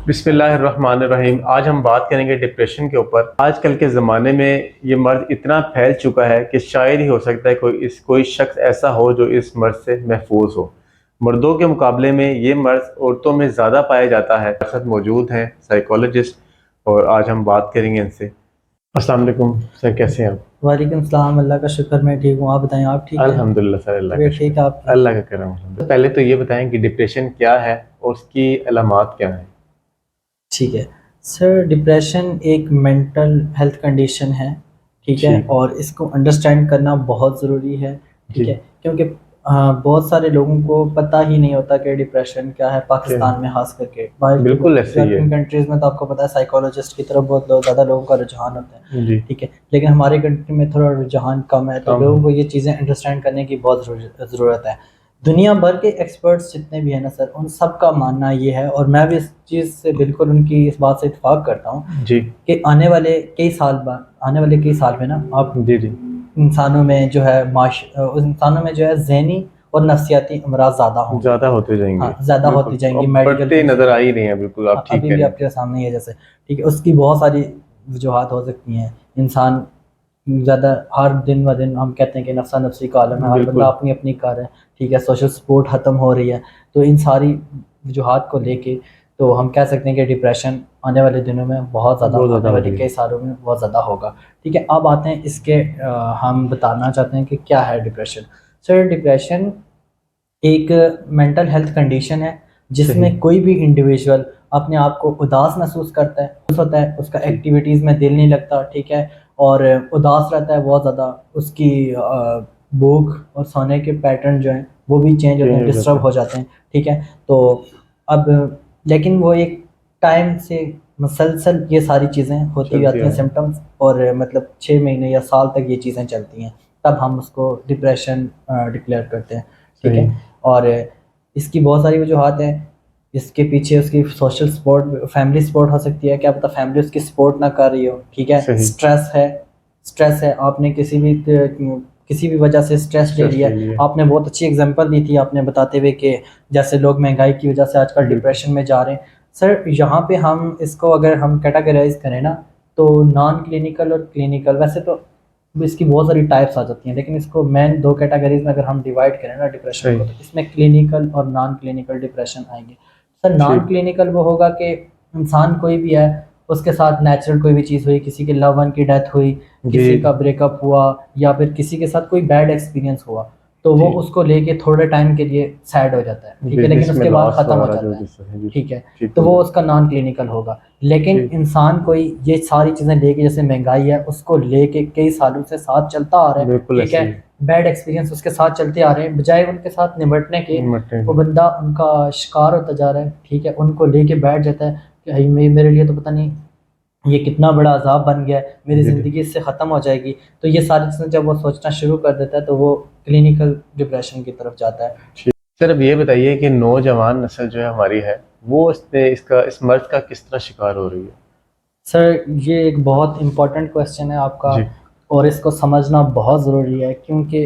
बिस्मिल्लाहिर्रहमानिर्रहीम। आज हम बात करेंगे डिप्रेशन के ऊपर। आजकल के ज़माने में ये मर्ज़ इतना फैल चुका है कि शायद ही हो सकता है कोई शख्स ऐसा हो जो इस मर्ज़ से महफूज हो। मर्दों के मुकाबले में ये मर्ज़ औरतों में ज़्यादा पाया जाता है। हमारे साथ मौजूद हैं साइकोलॉजिस्ट और आज हम बात करेंगे इनसे। अस्सलाम वालेकुम सर, कैसे हैं आप? वालेकुम सलाम। अल्लाह का शुक्र, मैं ठीक हूँ। आप बताएं, आप ठीक हैं? अल्हम्दुलिल्लाह सर, अल्लाह का तबीयत ठीक है शुक्र। आपकी? अल्लाह का करम। तो पहले तो ये बताएं कि डिप्रेशन क्या है और उसकी अलामात क्या हैं? ठीक है सर, डिप्रेशन एक मेंटल हेल्थ कंडीशन है। ठीक है, ठीक। और इसको अंडरस्टैंड करना बहुत ज़रूरी है। ठीक है, जी। क्योंकि बहुत सारे लोगों को पता ही नहीं होता कि डिप्रेशन क्या है, क्या? पाकिस्तान में खास करके। बाहर की बिल्कुल ऐसे ही है। यूरोपियन कंट्रीज़ में तो आपको पता है साइकोलॉजिस्ट की तरफ बहुत ज़्यादा लोगों का रुझान होता है। जी। ठीक है, लेकिन हमारे कंट्री में थोड़ा रुझान कम है, तो कम लोगों है। को ये चीज़ें अंडरस्टैंड करने की बहुत ज़रूरत है। दुनिया भर के एक्सपर्ट्स जितने भी हैं ना सर, उन सब का मानना ये है, और मैं भी इस चीज़ से बिल्कुल उनकी इस बात से इत्तेफाक करता हूँ जी। कि आने वाले कई साल में ना आप जी। जी। इंसानों में जो है इंसानों में जो है ज़हनी और नफ्सियाती अमराज ज़्यादा होंगे। ज़्यादा होते जाएंगे। हाँ, ज़्यादा बिल्कुल, होती जाएंगी, अब मेडिकल बढ़ते नज़र आ कंडीशन। ही रहे हैं। बिल्कुल, आप हाँ, ठीक अभी कह भी रहे हैं। आपके सामने ही है जैसे। ठीक है, उसकी बहुत सारी वजूहात हो सकती हैं। इंसान ज़्यादा हर दिन ब दिन हम कहते हैं कि नफ़्सा नफ़सी का आलम है, हर बंदा बिल्कुल। अपनी अपनी कार है। ठीक है, सोशल सपोर्ट ख़त्म हो रही है। तो इन सारी वजूहात को लेके तो हम कह सकते हैं कि डिप्रेशन आने वाले दिनों में बहुत ज़्यादा, बहुत ज़्यादा आने हो वाले रही है। कई सालों में बहुत ज़्यादा होगा। ठीक है, अब आते हैं इसके हम बताना चाहते हैं कि क्या है डिप्रेशन। सर, डिप्रेशन एक मेंटल हेल्थ कंडीशन है सही। जिसमें कोई भी इंडिविजुअल अपने आप को उदास महसूस करता है, खुश होता है, उसका जी। एक्टिविटीज़ में दिल नहीं लगता। ठीक है, और उदास रहता है बहुत ज़्यादा। उसकी भूख और सोने के पैटर्न जो हैं वो भी चेंज होते चेंज हैं, हो जाता डिस्टर्ब है। हो जाते हैं। ठीक है, तो अब लेकिन वो एक टाइम से मुसलसल ये सारी चीज़ें होती चलते जाती आ हैं रहे हैं। सिम्टम्स, और मतलब 6 महीने या साल तक ये चीज़ें चलती हैं, तब हम उसको डिप्रेशन डिक्लेयर करते हैं। ठीक सही। है, और इसकी बहुत सारी वजूहात हैं। इसके पीछे उसकी सोशल सपोर्ट, फैमिली सपोर्ट हो सकती है, क्या पता फैमिली उसकी सपोर्ट ना कर रही हो। ठीक है, सही। स्ट्रेस है, आपने किसी भी वजह से स्ट्रेस ले स्ट्रेस लिया। ले लिया। आपने बहुत अच्छी एग्जांपल दी थी आपने, बताते हुए कि जैसे लोग महंगाई की वजह से आजकल बिल्कुल। डिप्रेशन में जा रहे हैं। सर, यहाँ पे हम इसको अगर हम कैटेगराइज करें ना, तो नॉन क्लिनिकल और क्लिनिकल, वैसे तो इसकी बहुत सारी टाइप्स आ जाती हैं, लेकिन इसको मेन दो कैटेगरीज में अगर हम डिवाइड करें ना डिप्रेशन को, सही। तो इसमें क्लिनिकल और नॉन क्लिनिकल डिप्रेशन आएंगे। सर, नॉन ठीक। क्लिनिकल वो होगा कि इंसान कोई भी है, उसके साथ नेचुरल कोई भी चीज़ हुई, किसी के लव वन की डेथ हुई, जी। किसी का ब्रेकअप हुआ, या फिर किसी के साथ कोई बैड एक्सपीरियंस हुआ, तो वो ठीक। उसको लेके थोड़े टाइम के लिए सैड हो जाता है। ठीक है, लेकिन बिजनेस में उसके बाद लॉस ख़त्म हो वगैरह जो जाता है। जिससे है, जी। ठीक है, ठीक तो हो वो जाता उसका नॉन क्लिनिकल होगा। लेकिन है। ठीक। इंसान कोई ये सारी चीज़ें लेके, जैसे महंगाई है उसको लेके कई सालों से साथ चलता आ रहा है। बिल्कुल ठीक ऐसे है, ही है। बैड एक्सपीरियंस उसके साथ चलते आ रहे हैं, बजाय उनके साथ निपटने के वो मटन। बंदा उनका शिकार होता जा रहा है। ठीक है, उनको लेके बैठ जाता है कि भाई मेरे लिए तो पता नहीं ये कितना बड़ा अज़ाब बन गया है, मेरी जी। जी। ज़िंदगी इससे ख़त्म हो जाएगी। तो ये सारी चीज़ें जब वो सोचना शुरू कर देता है, तो वो क्लिनिकल डिप्रेशन की तरफ जाता है। ठीक। सर, अब ये बताइए कि नौजवान नस्ल जो है हमारी है, वो इस मर्ज का किस तरह शिकार हो रही है? सर, ये एक बहुत इम्पोर्टेंट क्वेश्चन है आपका, जी। और इसको समझना बहुत ज़रूरी है, क्योंकि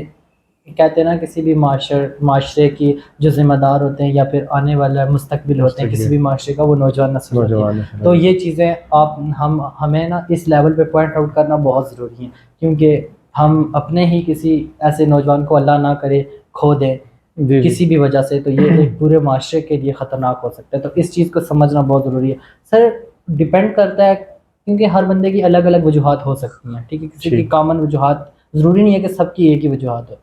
कहते हैं ना, किसी भी माशरे की जो ज़िम्मेदार होते हैं, या फिर आने वाला मुस्तकबिल होते हैं किसी मुस्तकबिल। भी माशरे का, वो नौजवान नस्ल होती है। नौजवान नस्ल तो होती ये है। चीज़ें आप हम हमें ना इस लेवल पे पॉइंट आउट करना बहुत ज़रूरी है, क्योंकि हम अपने ही किसी ऐसे नौजवान को अल्लाह ना करे खो दें जी। जी। किसी भी वजह से, तो ये एक पूरे माशरे के लिए ख़तरनाक हो सकता है। तो इस चीज़ को समझना बहुत ज़रूरी है। सर, डिपेंड करता है, क्योंकि हर बंदे की अलग अलग वजूहात हो सकती हैं। ठीक है, किसी की ठीक। कॉमन वजूहात, ज़रूरी नहीं है कि सबकी एक ही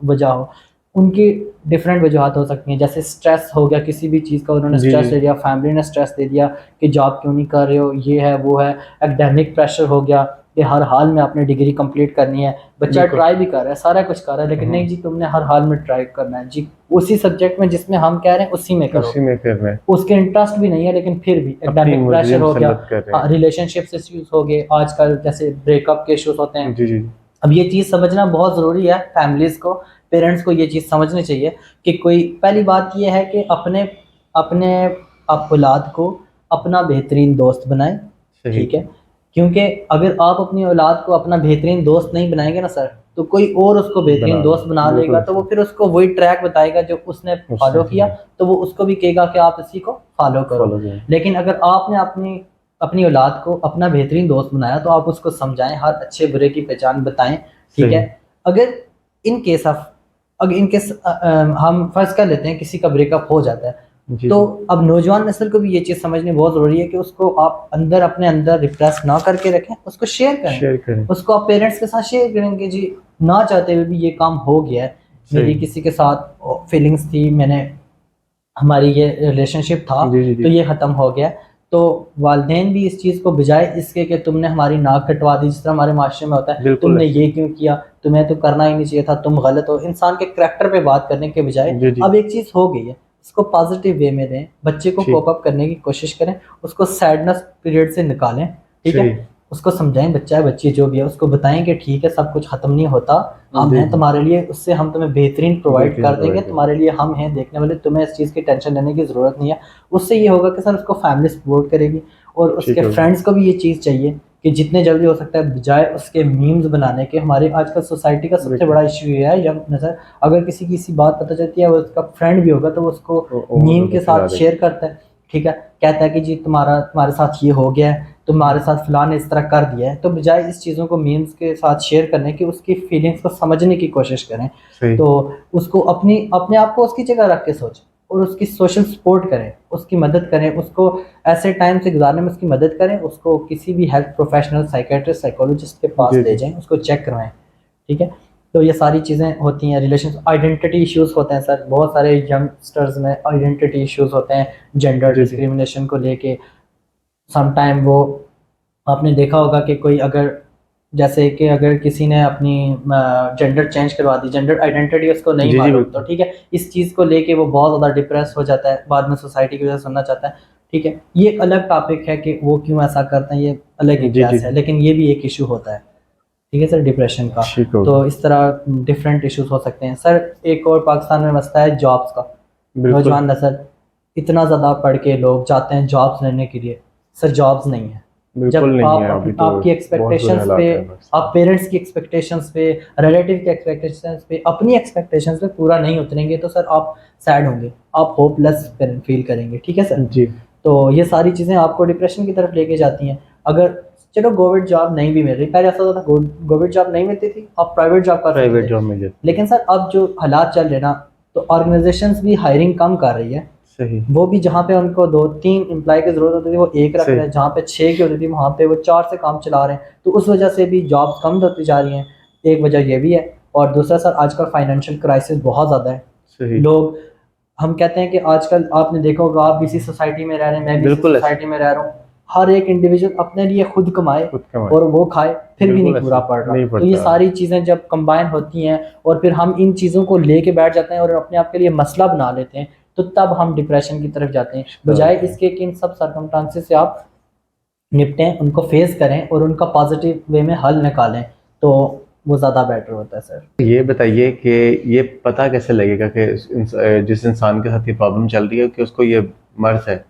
वजह हो, उनकी डिफरेंट वजूहात हो सकती हैं। जैसे स्ट्रेस हो गया, किसी भी चीज़ का उन्होंने जी। जी। स्ट्रेस ले लिया, फैमिली ने स्ट्रेस दे दिया कि जॉब क्यों नहीं कर रहे हो, ये है वो है। एकेडमिक प्रेशर हो गया कि हर हाल में आपने डिग्री कंप्लीट करनी है, बच्चा बिल्कुल। ट्राई भी कर रहा है, सारा कुछ कर रहा है, लेकिन नहीं जी, तुमने हर हाल में ट्राई करना है जी, उसी सब्जेक्ट में जिसमें हम कह रहे हैं उसी में करो। उसी में करना है। उसके इंटरेस्ट भी नहीं है, लेकिन फिर भी अपनी एकेडमिक मर्जी प्रेशर हो गया। मुसल्लत कर रहे हाँ, हैं। रिलेशनशिप इश्यूज हो गए आजकल, जैसे ब्रेकअप के इश्यूज होते हैं। जी। जी। अब ये चीज़ समझना बहुत ज़रूरी है, फैमिलीज़ को, पेरेंट्स को ये चीज़ समझनी चाहिए कि कोई, पहली बात ये है कि अपने अपने आप औलाद को अपना बेहतरीन दोस्त बनाएं। सही। ठीक है, क्योंकि अगर आप अपनी औलाद को अपना बेहतरीन दोस्त नहीं बनाएंगे ना सर, तो कोई और उसको बेहतरीन बना दोस्त बना बिल्कुल लेगा, तो वो फिर उसको वही ट्रैक बताएगा जो उसने फॉलो किया, उससे तो वो उसको भी कहेगा कि आप इसी को फॉलो करो। फॉलो करें। लेकिन अगर आपने अपनी अपनी औलाद को अपना बेहतरीन दोस्त बनाया, तो आप उसको समझाएं, हर अच्छे बुरे की पहचान बताएं, ठीक है। सही। अगर इन केस ऑफ अगर इन केस हम फर्ज कर लेते हैं किसी का ब्रेकअप हो जाता है, जी तो जी। अब नौजवान नस्ल को भी ये चीज़ समझनी बहुत ज़रूरी है कि उसको आप अंदर अपने अंदर रिप्रेस ना करके रखें, उसको शेयर करें। शेयर करें। उसको आप पेरेंट्स के साथ शेयर करेंगे जी, ना चाहते हुए भी ये काम हो गया है, मेरी सही। किसी के साथ फीलिंग्स थी, मैंने हमारी ये रिलेशनशिप था, जी जी जी। तो ये ख़त्म हो गया। तो वालिदैन भी इस चीज़ को बजाय इसके कि तुमने हमारी नाक कटवा दी, जिस तरह हमारे माशरे में होता है, बिल्कुल तुमने ऐसे। ये क्यों किया, तुम्हें तो करना ही नहीं चाहिए था, तुम गलत हो, इंसान के करैक्टर पे बात करने के बजाय जी जी। अब एक चीज़ हो गई है, इसको पॉजिटिव वे में दें, बच्चे को ठीक। कोप अप करने की कोशिश करें, उसको सैडनेस पीरियड से निकालें, ठीक सही। है। उसको समझाएं, बच्चा है बच्ची जो भी है, उसको बताएं कि ठीक है सब कुछ ख़त्म नहीं होता, हम जी हैं जी। तुम्हारे लिए, उससे हम तुम्हें बेहतरीन प्रोवाइड बेहतरीन कर देंगे, प्रोवाइड करें। तुम्हारे लिए हम हैं देखने वाले, तुम्हें इस चीज़ की टेंशन लेने की ज़रूरत नहीं है। उससे ये होगा कि सर उसको फैमिली सपोर्ट करेगी, और ठीक उसके है। फ्रेंड्स को भी ये चीज़ चाहिए कि जितने जल्दी हो सकता है, बजाय उसके मीम्स बनाने के। हमारे आजकल सोसाइटी का सबसे बिल्कुल। बड़ा इशू ये है, यंग नज़र, अगर किसी की सी बात पता चलती है, वो उसका फ्रेंड भी होगा तो वो उसको और मीम उनको के फैला साथ देगा। शेयर करता है, ठीक है, कहता है कि जी तुम्हारे साथ ये हो गया है, तुम्हारे साथ फलां ने इस तरह कर दिया है। तो बजाय इस चीज़ों को मीम्स के साथ शेयर करने की, उसकी फीलिंग्स को समझने की कोशिश करें। सही। तो उसको अपने आप को उसकी जगह रख के सोचें, और उसकी सोशल सपोर्ट करें, उसकी मदद करें, उसको ऐसे टाइम से गुजारने में उसकी मदद करें, उसको किसी भी हेल्थ प्रोफेशनल, साइकेट्रिस्ट, साइकोलॉजिस्ट के पास जी ले जी। जाएं, उसको चेक करवाएं, ठीक है। तो ये सारी चीज़ें होती हैं। रिलेशन आइडेंटिटी इश्यूज़ होते हैं सर, बहुत सारे यंगस्टर्स में आइडेंटिटी इश्यूज़ होते हैं, जेंडर जी जी। डिस्क्रिमिनेशन को लेके। समटाइम वो, आपने देखा होगा कि कोई अगर, जैसे कि अगर किसी ने अपनी जेंडर चेंज करवा दी, जेंडर आइडेंटिटी उसको नहीं जी जी। मालूम, तो बिल्कुल। ठीक है, इस चीज़ को लेके वो बहुत ज़्यादा डिप्रेस हो जाता है, बाद में सोसाइटी की वजह से सुनना चाहता है, ठीक है। ये एक अलग टॉपिक है कि वो क्यों ऐसा करते हैं, ये अलग एक जी जी बहस है, जी। लेकिन ये भी एक इशू होता है, ठीक है सर, डिप्रेशन का। ठीक हो तो गया। इस तरह डिफरेंट इश्यूज हो सकते हैं सर। एक और पाकिस्तान में मसला है जॉब्स का। बिल्कुल। नौजवान नस्ल इतना ज़्यादा पढ़ के लोग जाते हैं जॉब्स लेने के लिए, सर जॉब्स नहीं है। बिल्कुल जब नहीं आप है, अभी तो आपकी बहुत बुरे एक्सपेक्टेशंस पे, हालात हैं बस। आप पेरेंट्स की एक्सपेक्टेशंस पे, रिलेटिव की एक्सपेक्टेशंस पे, अपनी एक्सपेक्टेशंस पे पूरा नहीं उतरेंगे, तो सर आप सैड होंगे, आप होपलेस फील करेंगे, ठीक है सर। जी। तो ये सारी चीज़ें आपको डिप्रेशन की तरफ लेके जाती हैं। अगर चलो गवर्नमेंट जॉब नहीं भी मिल रही, पहले ऐसा होता था गवर्नमेंट जॉब नहीं मिलती थी, आप प्राइवेट जॉब कर सकते प्राइवेट थे। जॉब में जाते हैं। लेकिन सर अब जो हालात चल रहे हैं ना, तो ऑर्गेनाइजेशंस भी हायरिंग कम कर रही है। सही। वो भी जहाँ पे उनको 2-3 एम्प्लॉय की ज़रूरत होती थी, वो एक रख सही। रहे हैं, जहाँ पे 6 की होती थी वहाँ पे वो 4 से काम चला रहे हैं। तो उस वजह से भी जॉब्स कम होती जा रही हैं, एक वजह ये भी है। और दूसरा सर, आजकल फाइनेंशियल क्राइसिस बहुत ज़्यादा है। सही। लोग, हम कहते हैं कि आजकल आपने देखा होगा, आप भी इसी सोसाइटी में रह रहे हैं, मैं भी इसी बिल्कुल ऐसे। सोसाइटी में रह रहा हूँ, हर एक इंडिविजुअल अपने लिए खुद कमाए खुद कमाए। और वो खाए, फिर भी नहीं बिल्कुल पूरा ऐसे पड़ रहा। नहीं तो ये पड़ता। सारी चीज़ें जब कंबाइन होती हैं, और फिर हम इन चीज़ों को लेके बैठ जाते हैं और अपने आप के लिए मसला बना लेते हैं, तो तब हम डिप्रेशन की तरफ जाते हैं। बजाय इसके कि इन सब सर्कमस्टांसेस से आप निपटें, उनको फेस करें और उनका पॉजिटिव वे में हल निकालें, तो वो ज़्यादा बेटर होता है सर। ये बताइए कि ये पता कैसे लगेगा कि जिस इंसान के साथ ये प्रॉब्लम चल रही है कि उसको ये मर्ज है,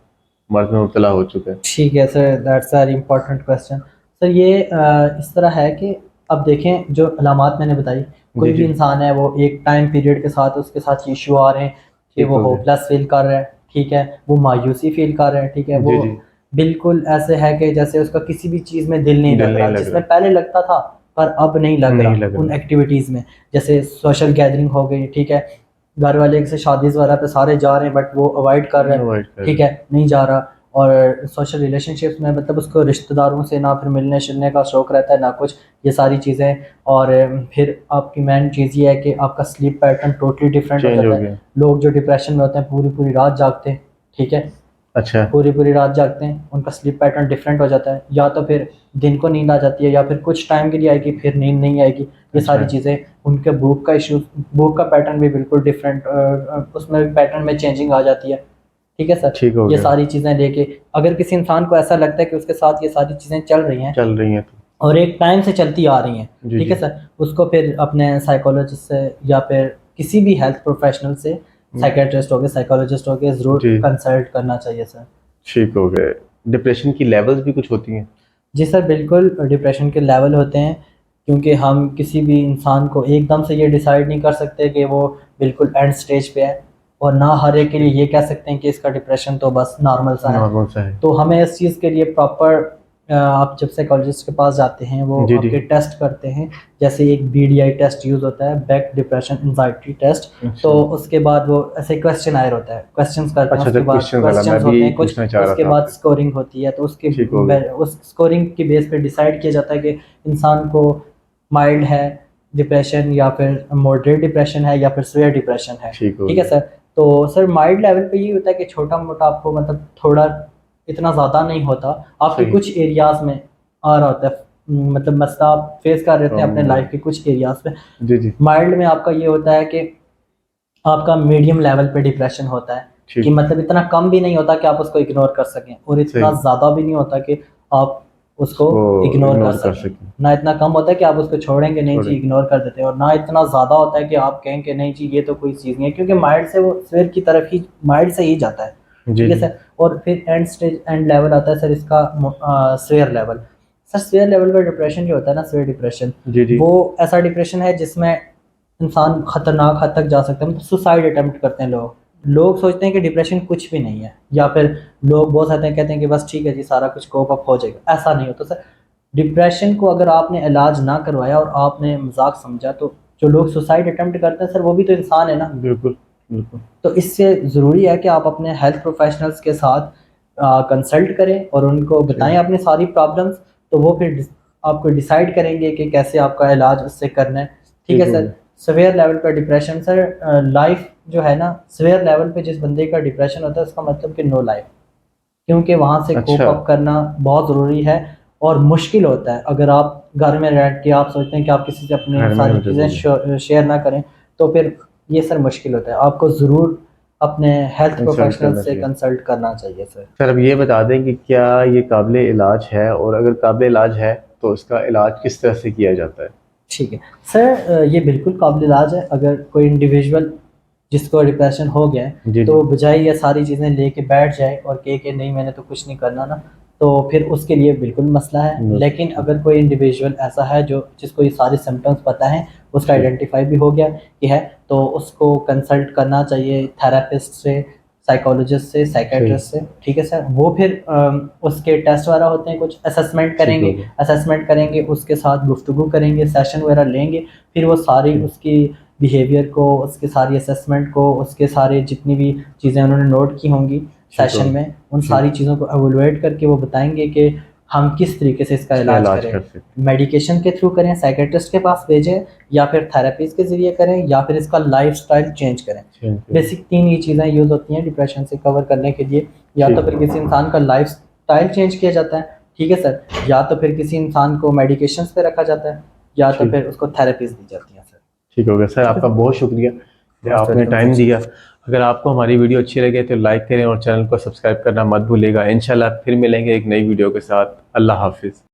मर्ज में मुब्तला हो चुका है। ठीक है sir, that's very important question. Sir ये इस तरह है कि अब देखें, जो अलामात मैंने बताई, जी कोई भी जी। इंसान है, वो एक टाइम पीरियड के साथ उसके साथ ये इशू आ रहे हैं कि ठीक वो हो गया। होपलेस फील कर रहा है, ठीक है, वो मायूसी फील कर रहा है, ठीक है, वो जी जी। बिल्कुल ऐसे है कि जैसे उसका किसी भी चीज़ में दिल नहीं दिल लग नहीं रहा, लग जिसमें रहा। पहले लगता था पर अब नहीं लग नहीं रहा लग उन रहा। एक्टिविटीज़ में। जैसे सोशल गैदरिंग हो गई, ठीक है, घर वाले से शादीज़ वगैरह पे सारे जा रहे हैं, बट वो अवॉइड कर रहे हैं, अवॉइड कर ठीक रहे। है, नहीं जा रहा। और सोशल रिलेशनशिप्स में मतलब उसको रिश्तेदारों से ना फिर मिलने जुलने का शौक़ रहता है, ना कुछ, ये सारी चीज़ें। और फिर आपकी मेन चीज़ ये है कि आपका स्लीप पैटर्न टोटली डिफरेंट हो चेंज हो जाता है। गया। लोग जो डिप्रेशन में होते हैं पूरी पूरी रात जागते हैं, ठीक है, अच्छा। पूरी पूरी रात जागते हैं, उनका स्लीप पैटर्न डिफरेंट हो जाता है, या तो फिर दिन को नींद आ जाती है, या फिर कुछ टाइम के लिए आएगी फिर नींद नहीं आएगी। ये सारी अच्छा। चीज़ें, उनके भूख का इशू, भूख का पैटर्न भी बिल्कुल डिफरेंट, उसमें भी पैटर्न में चेंजिंग आ जाती है, ठीक है सर। ठीक हो ये गया। सारी चीज़ें लेके, अगर किसी इंसान को ऐसा लगता है कि उसके साथ ये सारी चीज़ें चल रही हैं चल रही है तो। और एक टाइम से चलती आ रही हैं, जी ठीक जी। है सर, उसको फिर अपने साइकोलॉजिस्ट से या फिर किसी भी हेल्थ प्रोफेशनल से, साइकेट्रिस्ट हो गए, साइकोलॉजिस्ट हो गए, ज़रूर जी। कंसल्ट करना चाहिए सर। ठीक हो गए। डिप्रेशन की लेवल्स भी कुछ होती हैं? जी सर, बिल्कुल डिप्रेशन के लेवल होते हैं, क्योंकि हम किसी भी इंसान को एकदम से ये डिसाइड नहीं कर सकते कि वो बिल्कुल एंड स्टेज पे है, और ना हर एक के लिए ये कह सकते हैं कि इसका डिप्रेशन तो बस नॉर्मल सा है। नॉर्मल सा है। तो हमें इस चीज़ के लिए प्रॉपर, आप जब साइकोलॉजिस्ट के पास जाते हैं वो जी जी। आपके टेस्ट करते हैं, जैसे एक BDI टेस्ट यूज़ होता है, बैक डिप्रेशन एंजाइटी टेस्ट। अच्छा तो उसके बाद वो ऐसे क्वेश्चन आयर होता है, क्वेश्चंस करते हैं, अच्छा, उसके तो बाद क्वेश्चन वाला मैं क्वेश्चंस भी होते हैं कुछ, पूछना चाह रहा उसके था बाद आपसे। स्कोरिंग होती है, तो उसके ठीक हो गया। उस स्कोरिंग की बेस पे डिसाइड किया जाता है कि इंसान को माइल्ड है डिप्रेशन, या फिर मॉडरेट डिप्रेशन है, या फिर सीवियर डिप्रेशन है। ठीक हो ठीक है गया। सर। तो सर माइल्ड लेवल पे ये होता है कि छोटा मोटा आपको मतलब थोड़ा, इतना ज़्यादा नहीं होता, आपके सही। कुछ एरियाज में आ रहा होता है, मतलब मसला आप फेस कर रहे थे अपने लाइफ के कुछ एरियाज में। जी जी। माइल्ड में आपका ये होता है कि आपका मीडियम लेवल पे डिप्रेशन होता है, कि ठीक। मतलब इतना कम भी नहीं होता कि आप उसको इग्नोर कर सकें, और इतना सही। ज़्यादा भी नहीं होता कि आप उसको उसको इग्नोर कर इग्नोर कर सकें। सकें। ना इतना कम होता है कि आप उसको छोड़ेंगे नहीं जी, छोड़े। इग्नोर कर देते हैं, और ना इतना ज़्यादा होता है कि आप कहें कि नहीं जी ये तो कोई चीज़ नहीं है, क्योंकि माइल्ड से वो सिवियर की तरफ ही, माइल्ड से ही जाता है। जी ठीक है जी। सर। और फिर एंड स्टेज, एंड लेवल आता है सर इसका, severe level. Sir severe level पर डिप्रेशन जो होता है ना, सीवियर डिप्रेशन, जी जी। वो ऐसा डिप्रेशन है जिसमें इंसान खतरनाक हद तक जा सकता है, मतलब सुसाइड अटेम्प्ट करते हैं लोग। लोग सोचते हैं कि डिप्रेशन कुछ भी नहीं है, या फिर लोग बहुत सारे कहते हैं कि बस ठीक है जी सारा कुछ कोप अप हो जाएगा, ऐसा नहीं होता सर। डिप्रेशन को अगर आपने इलाज ना करवाया और आपने मजाक समझा, तो जो लोग सुसाइड अटेम्प्ट करते हैं सर, वो भी तो इंसान है ना। बिल्कुल बिल्कुल। तो इससे ज़रूरी है कि आप अपने हेल्थ प्रोफेशनल्स के साथ कंसल्ट करें और उनको बताएं सही। अपनी सारी प्रॉब्लम्स। तो वो फिर आपको डिसाइड करेंगे कि कैसे आपका इलाज उससे करना है। ठीक ठीक है हो सर। गया। सवेयर लेवल पर डिप्रेशन सर, लाइफ जो है ना, सवेयर लेवल पे जिस बंदे का डिप्रेशन होता है उसका मतलब कि नो लाइफ, क्योंकि वहाँ से कोप अच्छा। अप करना बहुत ज़रूरी है, और मुश्किल होता है। अगर आप घर में रह के आप सोचते हैं कि आप किसी से अपनी घर में सारी हो चीज़ें जाएगी। शेयर ना करें, तो फिर ये सर मुश्किल होता है। आपको ज़रूर अपने हेल्थ कंसल्ट प्रोफेशनल करना से चाहिए। कंसल्ट करना चाहिए सर। सर अब ये बता दें कि क्या ये काबिल इलाज है, और अगर काबिल इलाज है तो उसका इलाज किस तरह से किया जाता है? ठीक है सर, ये बिल्कुल काबिल इलाज है। अगर कोई इंडिविजुअल जिसको डिप्रेशन हो गया है, जी तो जी। बजाय ये सारी चीज़ें लेके बैठ जाए और कहे कि नहीं मैंने तो कुछ नहीं करना ना, तो फिर उसके लिए बिल्कुल मसला है। लेकिन अगर कोई इंडिविजुअल ऐसा है जो जिसको ये सारे सिम्टम्स पता है, उसका ठीक। आइडेंटिफाई भी हो गया कि है, तो उसको कंसल्ट करना चाहिए थेरेपिस्ट से, साइकोलॉजिस्ट से, सही। साइकेट्रिस्ट से। ठीक है सर। वो फिर उसके टेस्ट वगैरह होते हैं, कुछ असेसमेंट ठीक हो करेंगे, गया। उसके साथ गुफ्तगू करेंगे, सेशन वगैरह लेंगे। फिर वो सारी ठीक। उसकी बिहेवियर को, उसके सारी असेसमेंट को, उसके सारे जितनी भी चीज़ें उन्होंने नोट की होंगी ठीक हो सेशन गया। में, उन ठीक। सारी चीज़ों को एवेलुएट करके वो बताएंगे कि हम किस तरीके से इसका इसका इलाज इलाज करें। कर सकते मेडिकेशन के थ्रू करें, साइकेट्रिस्ट के पास भेजें, या फिर थेरेपीज़ के ज़रिए करें, या फिर इसका लाइफस्टाइल चेंज करें। हैं। बेसिक 3 ही चीज़ें यूज़ होती हैं डिप्रेशन से कवर करने के लिए। या ठीक। तो फिर किसी इंसान का लाइफस्टाइल चेंज किया जाता है, ठीक है सर, या तो फिर किसी इंसान को मेडिकेशंस पे रखा जाता है, या तो ठीक। फिर उसको थेरेपीज़ दी जाती हैं सर। ठीक हो गया सर, ठीक है आपका सर। बहुत शुक्रिया कि मोस्ट आपने वेलकम टाइम सर। दिया। अगर आपको हमारी वीडियो अच्छी लगे तो लाइक करें और चैनल को सब्सक्राइब करना मत भूलिएगा। इंशाल्लाह फिर मिलेंगे एक नई वीडियो के साथ। अल्लाह हाफिज़।